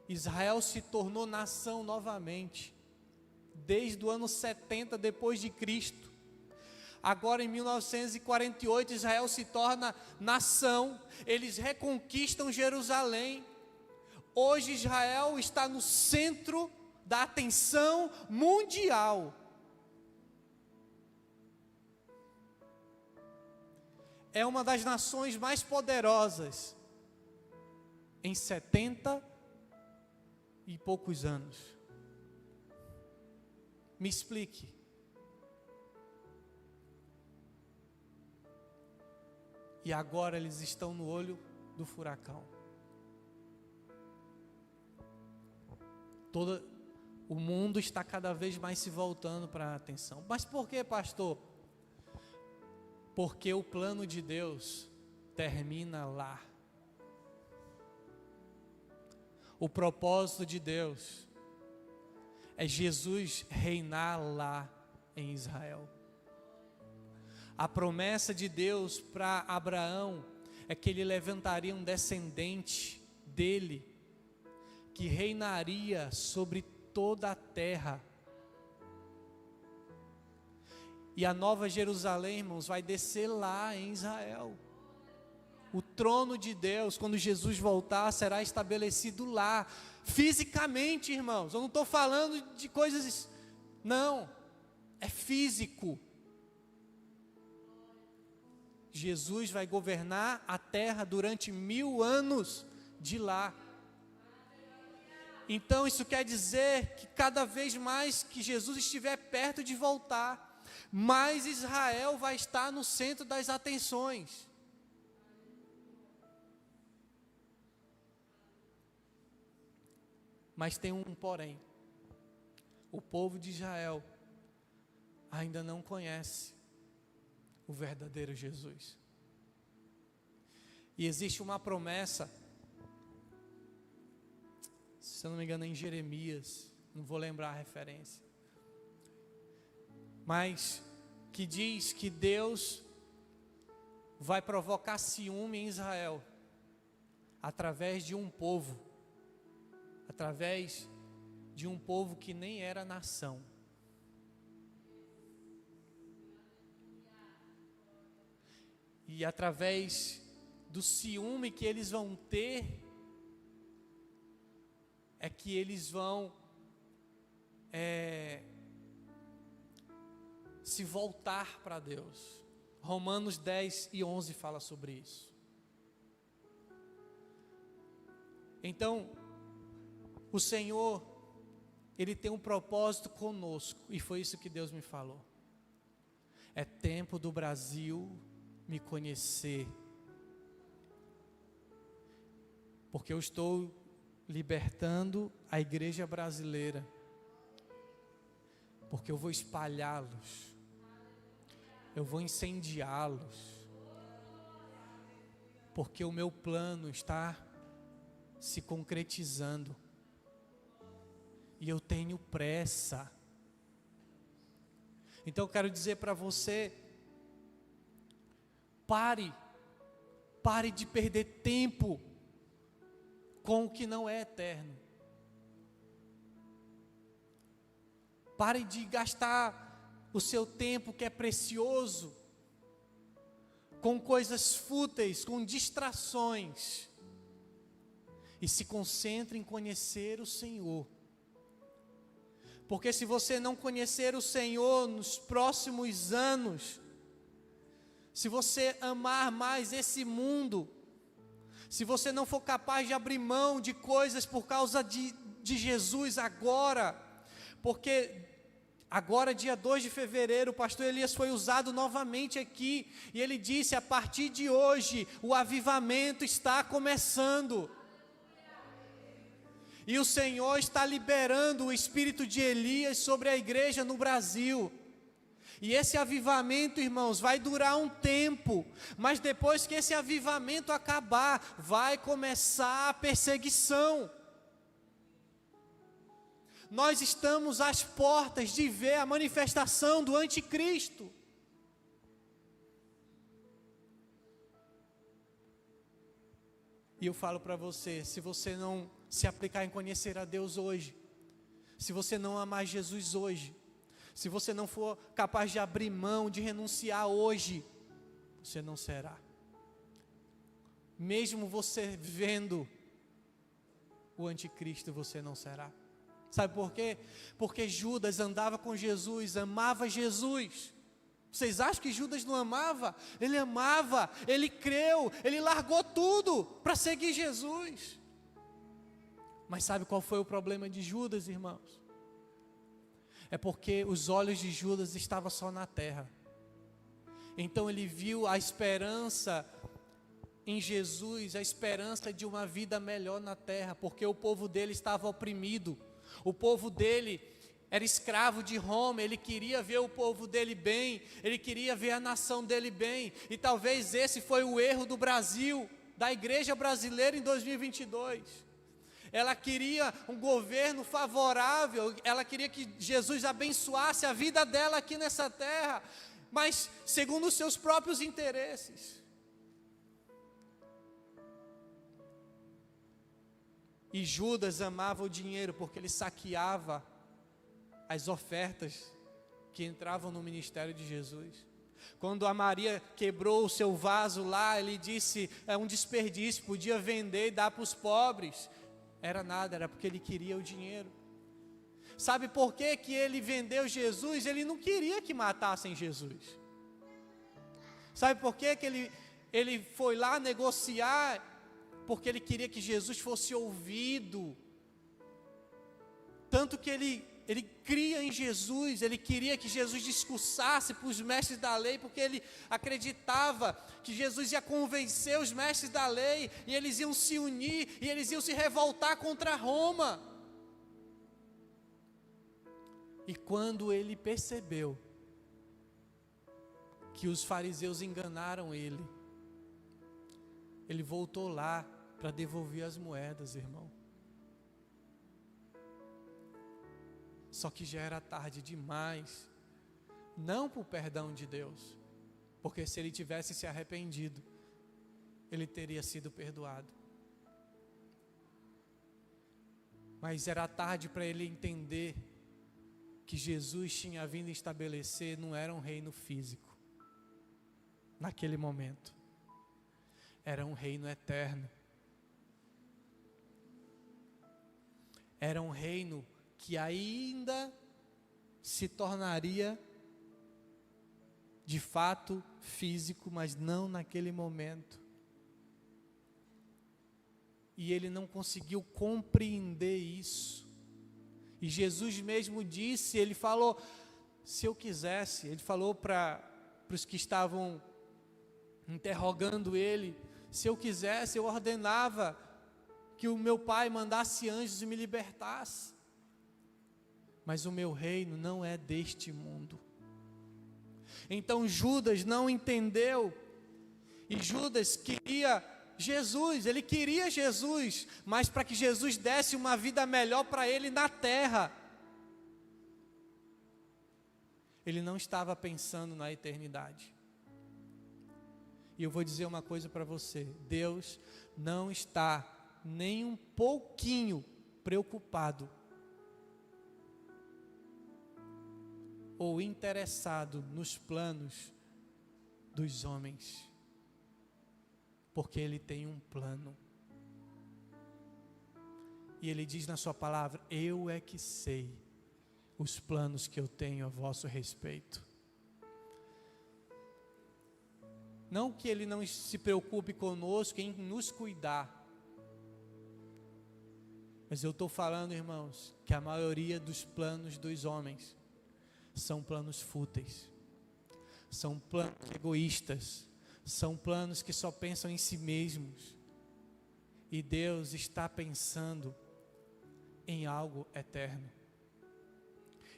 Israel se tornou nação novamente, desde o ano 70 depois de Cristo. Agora em 1948 Israel se torna nação, eles reconquistam Jerusalém. Hoje Israel está no centro da atenção mundial. É uma das nações mais poderosas em 70 e poucos anos. Me explique. E agora eles estão no olho do furacão. O mundo está cada vez mais se voltando para a atenção. Mas por que, pastor? Porque o plano de Deus termina lá. O propósito de Deus é Jesus reinar lá em Israel. A promessa de Deus para Abraão é que ele levantaria um descendente dele, que reinaria sobre toda a terra. E a nova Jerusalém, irmãos, vai descer lá em Israel. O trono de Deus, quando Jesus voltar, será estabelecido lá, fisicamente, irmãos. Eu não estou falando de coisas, não, é físico. Jesus vai governar a terra durante 1000 anos de lá. Então isso quer dizer que cada vez mais que Jesus estiver perto de voltar, mais Israel vai estar no centro das atenções. Mas tem um porém. O povo de Israel ainda não conhece o verdadeiro Jesus. E existe uma promessa, se eu não me engano é em Jeremias, não vou lembrar a referência, mas que diz que Deus vai provocar ciúme em Israel, através de um povo, que nem era nação. E através do ciúme que eles vão ter, é que eles vão se voltar para Deus. Romanos 10 e 11 fala sobre isso. Então, o Senhor, Ele tem um propósito conosco, e foi isso que Deus me falou. É tempo do Brasil me conhecer, porque eu estou libertando a igreja brasileira, porque eu vou espalhá-los, eu vou incendiá-los, porque o meu plano está se concretizando, e eu tenho pressa. Então eu quero dizer para você, pare de perder tempo com o que não é eterno. Pare de gastar o seu tempo, que é precioso, com coisas fúteis, com distrações, e se concentre em conhecer o Senhor. Porque se você não conhecer o Senhor nos próximos anos, se você amar mais esse mundo, se você não for capaz de abrir mão de coisas por causa de Jesus agora, porque agora, dia 2 de fevereiro, o pastor Elias foi usado novamente aqui, e ele disse: a partir de hoje, o avivamento está começando. E o Senhor está liberando o espírito de Elias sobre a igreja no Brasil. E esse avivamento, irmãos, vai durar um tempo, mas depois que esse avivamento acabar, vai começar a perseguição. Nós estamos às portas de ver a manifestação do anticristo. E eu falo para você, se você não se aplicar em conhecer a Deus hoje, se você não amar Jesus hoje, se você não for capaz de abrir mão, de renunciar hoje, você não será. Mesmo você vendo o anticristo, você não será. Sabe por quê? Porque Judas andava com Jesus, amava Jesus. Vocês acham que Judas não amava? Ele amava, ele creu, ele largou tudo para seguir Jesus. Mas sabe qual foi o problema de Judas, irmãos? É porque os olhos de Judas estavam só na terra. Então ele viu a esperança em Jesus, a esperança de uma vida melhor na terra, porque o povo dele estava oprimido. O povo dele era escravo de Roma, ele queria ver o povo dele bem, ele queria ver a nação dele bem, e talvez esse foi o erro do Brasil, da igreja brasileira em 2022. Ela queria um governo favorável, ela queria que Jesus abençoasse a vida dela aqui nessa terra, mas segundo os seus próprios interesses. E Judas amava o dinheiro, porque ele saqueava as ofertas que entravam no ministério de Jesus. Quando a Maria quebrou o seu vaso lá, ele disse: é um desperdício, podia vender e dar para os pobres. Era nada, era porque ele queria o dinheiro. Sabe por que que ele vendeu Jesus? Ele não queria que matassem Jesus. Sabe por que que ele foi lá negociar? Porque ele queria que Jesus fosse ouvido. Tanto que ele cria em Jesus, ele queria que Jesus discursasse para os mestres da lei, porque ele acreditava que Jesus ia convencer os mestres da lei, e eles iam se unir, e eles iam se revoltar contra Roma. E quando ele percebeu que os fariseus enganaram ele voltou lá para devolver as moedas, irmão. Só que já era tarde demais, não por perdão de Deus, porque se ele tivesse se arrependido, ele teria sido perdoado. Mas era tarde para ele entender que Jesus tinha vindo estabelecer, não era um reino físico, naquele momento, era um reino eterno, era um reino que ainda se tornaria de fato físico, mas não naquele momento. E ele não conseguiu compreender isso. E Jesus mesmo disse, ele falou, se eu quisesse, ele falou para os que estavam interrogando ele, se eu quisesse, eu ordenava que o meu Pai mandasse anjos e me libertasse. Mas o meu reino não é deste mundo. Então Judas não entendeu, e Judas queria Jesus, ele queria Jesus, mas para que Jesus desse uma vida melhor para ele na terra. Ele não estava pensando na eternidade. E eu vou dizer uma coisa para você, Deus não está nem um pouquinho preocupado ou interessado nos planos dos homens, porque Ele tem um plano. E Ele diz na sua palavra, eu é que sei os planos que eu tenho a vosso respeito. Não que Ele não se preocupe conosco em nos cuidar, mas eu estou falando, irmãos, que a maioria dos planos dos homens são planos fúteis, são planos egoístas, são planos que só pensam em si mesmos. E Deus está pensando em algo eterno.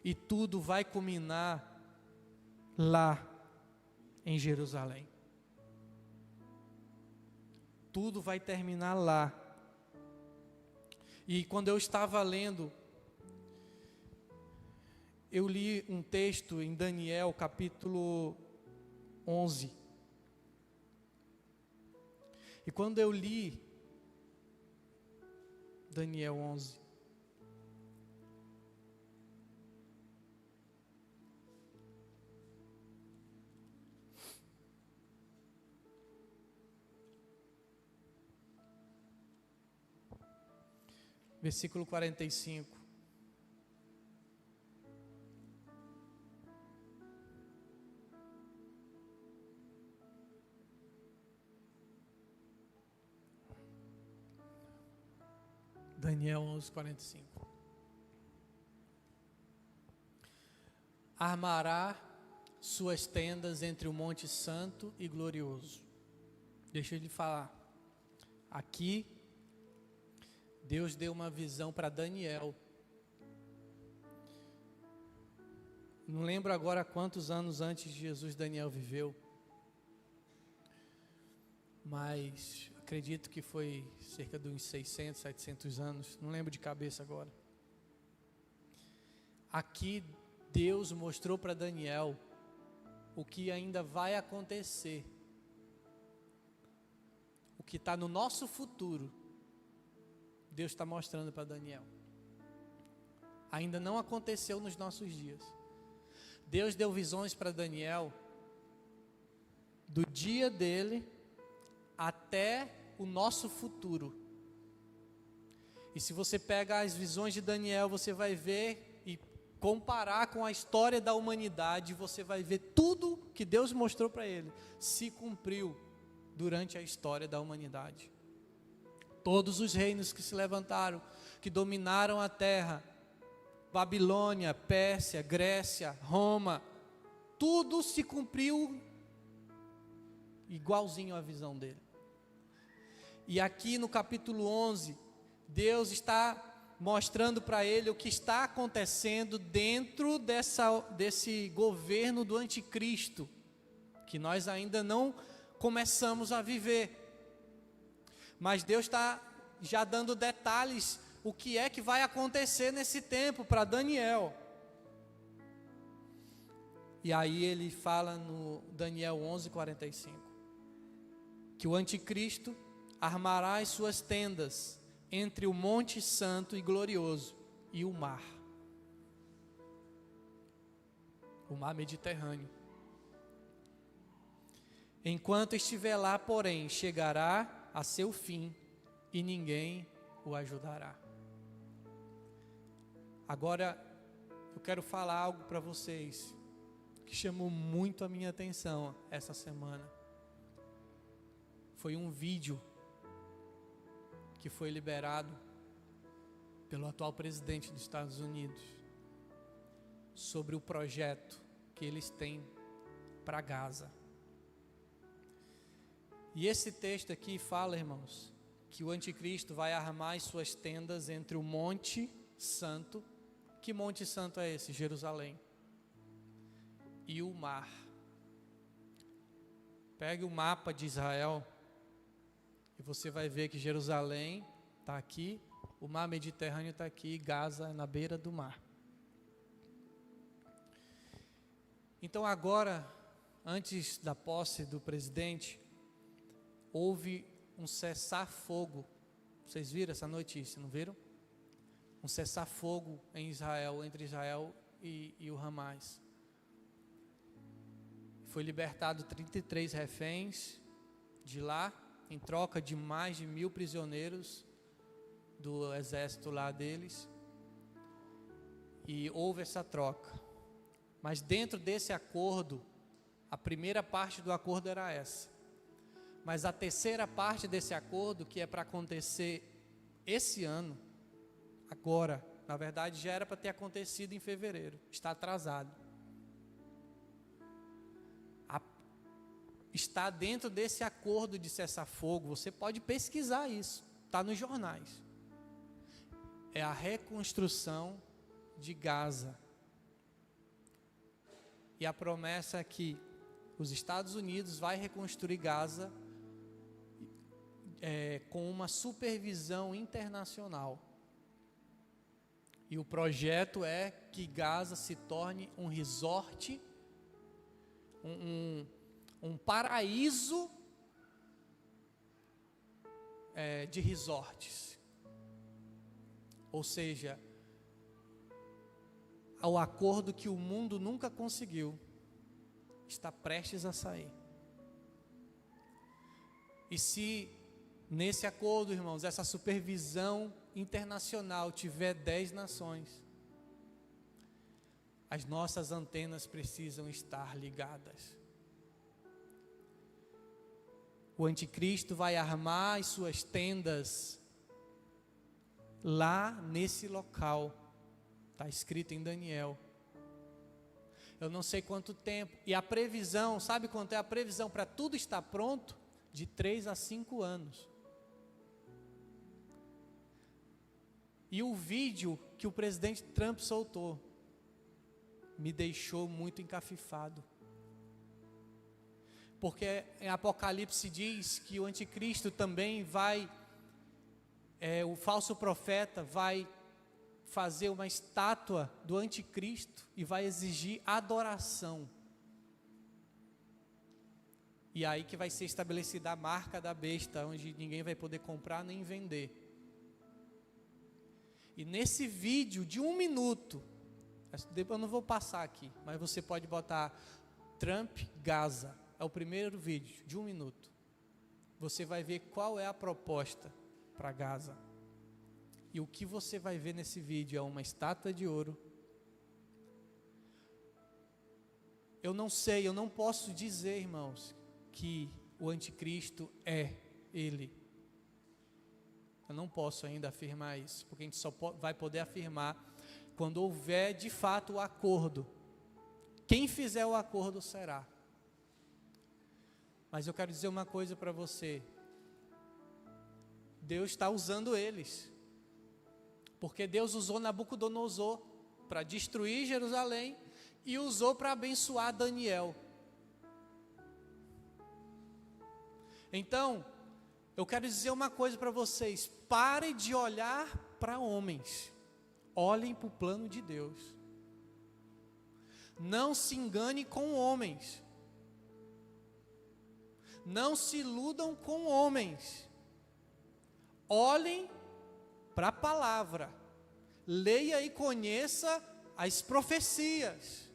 E tudo vai culminar lá em Jerusalém. Tudo vai terminar lá. E quando eu estava lendo, eu li um texto em Daniel, capítulo 11. E quando eu li Daniel 11, versículo 45. Daniel 11, 45. Armará suas tendas entre o monte santo e glorioso. Deixa eu lhe falar. Aqui, Deus deu uma visão para Daniel. Não lembro agora quantos anos antes de Jesus Daniel viveu, mas acredito que foi cerca de uns 600, 700 anos, não lembro de cabeça agora. Aqui Deus mostrou para Daniel o que ainda vai acontecer, o que está no nosso futuro. Deus está mostrando para Daniel. Ainda não aconteceu nos nossos dias. Deus deu visões para Daniel do dia dele até o nosso futuro. E se você pega as visões de Daniel, você vai ver e comparar com a história da humanidade, você vai ver tudo que Deus mostrou para ele se cumpriu durante a história da humanidade. Todos os reinos que se levantaram, que dominaram a terra, Babilônia, Pérsia, Grécia, Roma, tudo se cumpriu igualzinho à visão dele. E aqui no capítulo 11, Deus está mostrando para ele o que está acontecendo dentro desse governo do anticristo, que nós ainda não começamos a viver. Mas Deus está já dando detalhes, o que é que vai acontecer nesse tempo para Daniel. E aí ele fala no Daniel 11, 45, que o anticristo armará as suas tendas entre o monte santo e glorioso e o mar Mediterrâneo. Enquanto estiver lá, porém, chegará a seu fim e ninguém o ajudará. Agora, eu quero falar algo para vocês que chamou muito a minha atenção essa semana. Foi um vídeo que foi liberado pelo atual presidente dos Estados Unidos sobre o projeto que eles têm para Gaza. E esse texto aqui fala, irmãos, que o anticristo vai armar as suas tendas entre o Monte Santo. Que Monte Santo é esse? Jerusalém. E o mar. Pegue o mapa de Israel e você vai ver que Jerusalém está aqui, o mar Mediterrâneo está aqui e Gaza é na beira do mar. Então agora, antes da posse do presidente, houve um cessar-fogo. Vocês viram essa notícia, não viram? Um cessar-fogo em Israel, entre Israel e o Hamas. Foi libertado 33 reféns de lá, em troca de mais de 1.000 prisioneiros do exército lá deles. E houve essa troca. Mas dentro desse acordo, a primeira parte do acordo era essa. Mas a terceira parte desse acordo, que é para acontecer esse ano, agora, na verdade já era para ter acontecido em fevereiro, está atrasado. Está dentro desse acordo de cessar-fogo, você pode pesquisar isso, está nos jornais. É a reconstrução de Gaza. E a promessa é que os Estados Unidos vai reconstruir Gaza com uma supervisão internacional. E o projeto é que Gaza se torne um resort, um paraíso de resorts. Ou seja, o acordo que o mundo nunca conseguiu está prestes a sair. E se nesse acordo, irmãos, essa supervisão internacional tiver 10 nações, as nossas antenas precisam estar ligadas. O anticristo vai armar as suas tendas lá nesse local. Está escrito em Daniel. Eu não sei quanto tempo. E a previsão, sabe quanto é a previsão para tudo estar pronto? De 3 a 5 anos. E o vídeo que o presidente Trump soltou me deixou muito encafifado. Porque em Apocalipse diz que o anticristo também vai, o falso profeta vai fazer uma estátua do anticristo e vai exigir adoração. E aí que vai ser estabelecida a marca da besta, onde ninguém vai poder comprar nem vender. E nesse vídeo de 1 minuto, eu não vou passar aqui, mas você pode botar Trump Gaza, é o primeiro vídeo de 1 minuto. Você vai ver qual é a proposta para Gaza. E o que você vai ver nesse vídeo é uma estátua de ouro. Eu não sei, eu não posso dizer, irmãos, que o anticristo é ele. Eu não posso ainda afirmar isso, porque a gente só vai poder afirmar quando houver de fato o acordo. Quem fizer o acordo será. Mas eu quero dizer uma coisa para você. Deus está usando eles. Porque Deus usou Nabucodonosor para destruir Jerusalém e usou para abençoar Daniel. Então, eu quero dizer uma coisa para vocês. Pare de olhar para homens. Olhem para o plano de Deus. Não se engane com homens. Não se iludam com homens. Olhem para a palavra. Leia e conheça as profecias.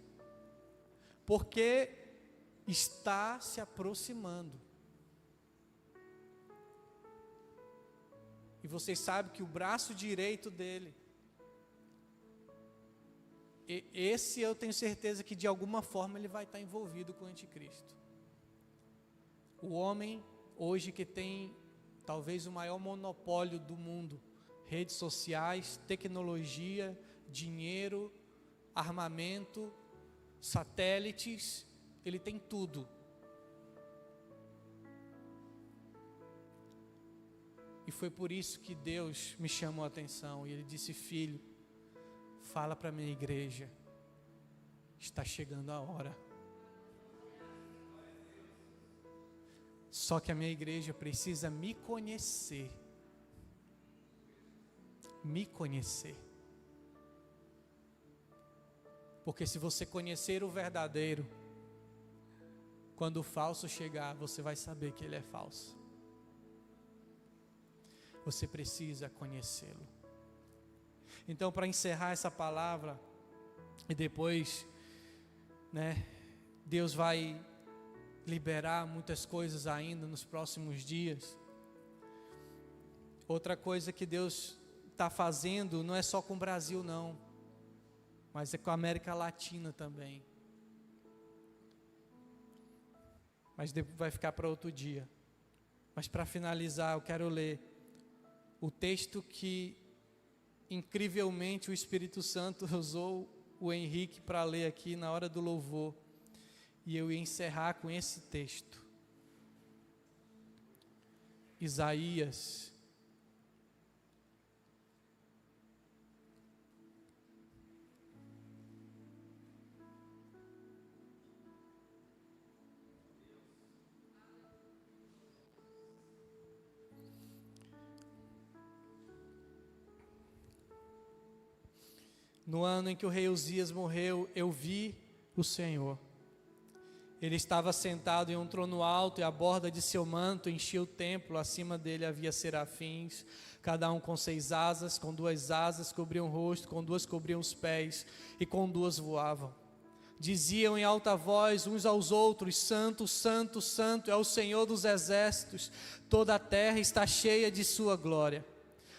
Porque está se aproximando. E vocês sabem que o braço direito dele, esse eu tenho certeza que de alguma forma ele vai estar envolvido com o anticristo. O homem hoje que tem talvez o maior monopólio do mundo: redes sociais, tecnologia, dinheiro, armamento, satélites, ele tem tudo. E foi por isso que Deus me chamou a atenção, e Ele disse: filho, fala para a minha igreja, está chegando a hora. Só que a minha igreja precisa me conhecer. Me conhecer. Porque se você conhecer o verdadeiro, quando o falso chegar, você vai saber que ele é falso. Você precisa conhecê-lo. Então, para encerrar essa palavra, e depois, Deus vai liberar muitas coisas ainda nos próximos dias. Outra coisa que Deus está fazendo não é só com o Brasil não, mas é com a América Latina também. Mas vai ficar para outro dia. Mas para finalizar, eu quero ler o texto que incrivelmente o Espírito Santo usou o Henrique para ler aqui na hora do louvor. E eu ia encerrar com esse texto. Isaías. No ano em que o rei Uzias morreu, eu vi o Senhor. Ele estava sentado em um trono alto, e a borda de seu manto enchia o templo. Acima dele havia serafins, cada um com 6 asas. Com 2 asas cobriam o rosto, com 2 cobriam os pés, e com 2 voavam. Diziam em alta voz uns aos outros: Santo, Santo, Santo é o Senhor dos exércitos, toda a terra está cheia de sua glória.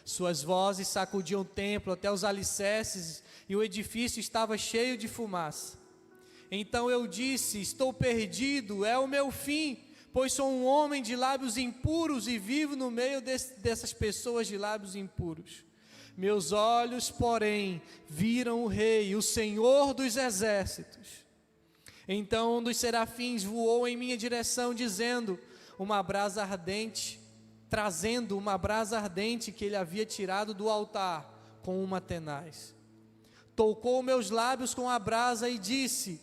Suas vozes sacudiam o templo até os alicerces, e o edifício estava cheio de fumaça. Então eu disse: estou perdido, é o meu fim, pois sou um homem de lábios impuros e vivo no meio dessas pessoas de lábios impuros. Meus olhos, porém, viram o Rei, o Senhor dos exércitos. Então um dos serafins voou em minha direção, dizendo: uma brasa ardente, trazendo uma brasa ardente que ele havia tirado do altar com uma tenaz. Tocou meus lábios com a brasa e disse: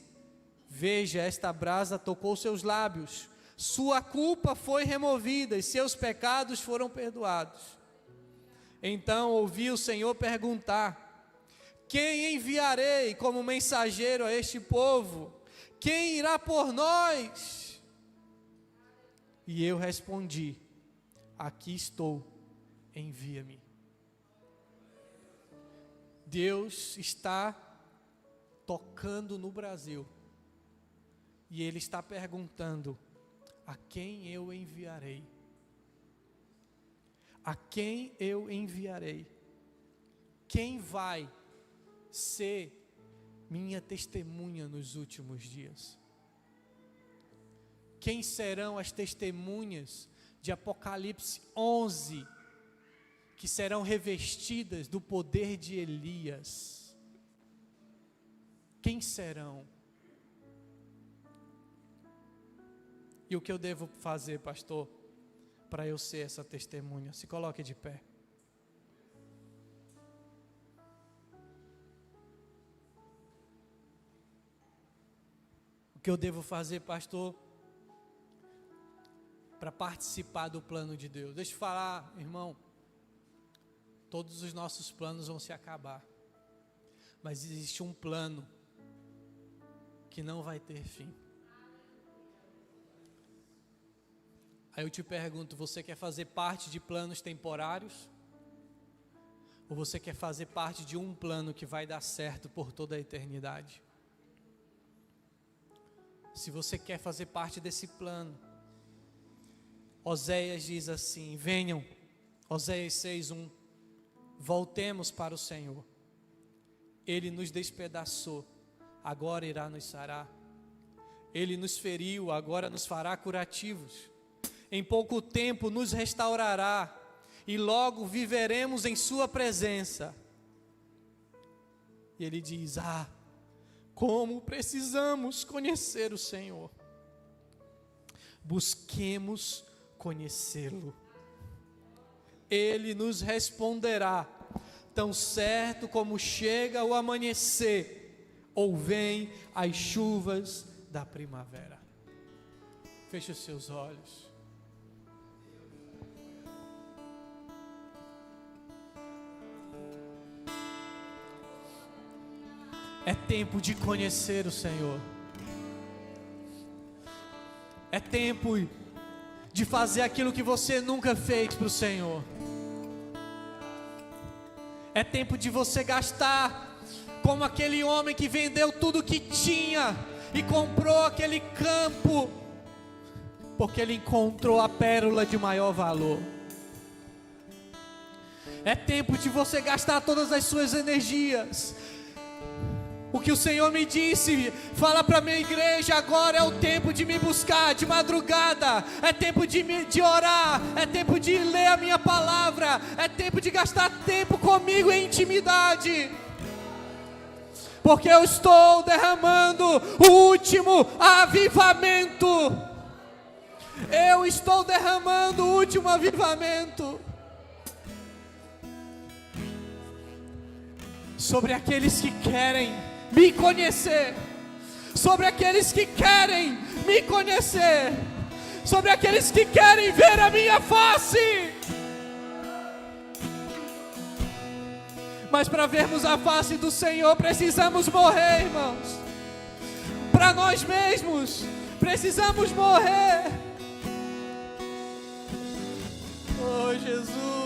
veja, esta brasa tocou seus lábios, sua culpa foi removida e seus pecados foram perdoados. Então ouvi o Senhor perguntar: quem enviarei como mensageiro a este povo? Quem irá por nós? E eu respondi: aqui estou, envia-me. Deus está tocando no Brasil, e Ele está perguntando: a quem eu enviarei? A quem eu enviarei? Quem vai ser minha testemunha nos últimos dias? Quem serão as testemunhas de Apocalipse 11, que serão revestidas do poder de Elias? Quem serão? E o que eu devo fazer, pastor, para eu ser essa testemunha? Se coloque de pé. O que eu devo fazer, pastor, para participar do plano de Deus? Deixa eu falar, irmão. Todos os nossos planos vão se acabar, mas existe um plano que não vai ter fim. Aí eu te pergunto: você quer fazer parte de planos temporários? Ou você quer fazer parte de um plano que vai dar certo por toda a eternidade? Se você quer fazer parte desse plano, Oséias diz assim: venham, Oséias 6:1, voltemos para o Senhor. Ele nos despedaçou, agora irá nos sarar. Ele nos feriu, agora nos fará curativos. em pouco tempo nos restaurará e logo viveremos em sua presença. E ele diz: como precisamos conhecer o Senhor. Busquemos conhecê-lo. Ele nos responderá, tão certo como chega o amanhecer, ou vem as chuvas da primavera. Feche os seus olhos. É tempo de conhecer o Senhor. É tempo de fazer aquilo que você nunca fez para o Senhor. É tempo de você gastar como aquele homem que vendeu tudo que tinha e comprou aquele campo, porque ele encontrou a pérola de maior valor. É tempo de você gastar todas as suas energias. O que o Senhor me disse, fala para a minha igreja: agora é o tempo de me buscar de madrugada, é tempo de orar, é tempo de ler a minha palavra, é tempo de gastar tempo comigo em intimidade, porque eu estou derramando o último avivamento. Eu estou derramando o último avivamento sobre aqueles que querem me conhecer, sobre aqueles que querem me conhecer, sobre aqueles que querem ver a minha face. Mas para vermos a face do Senhor precisamos morrer, irmãos. Para nós mesmos precisamos morrer. Oh, Jesus.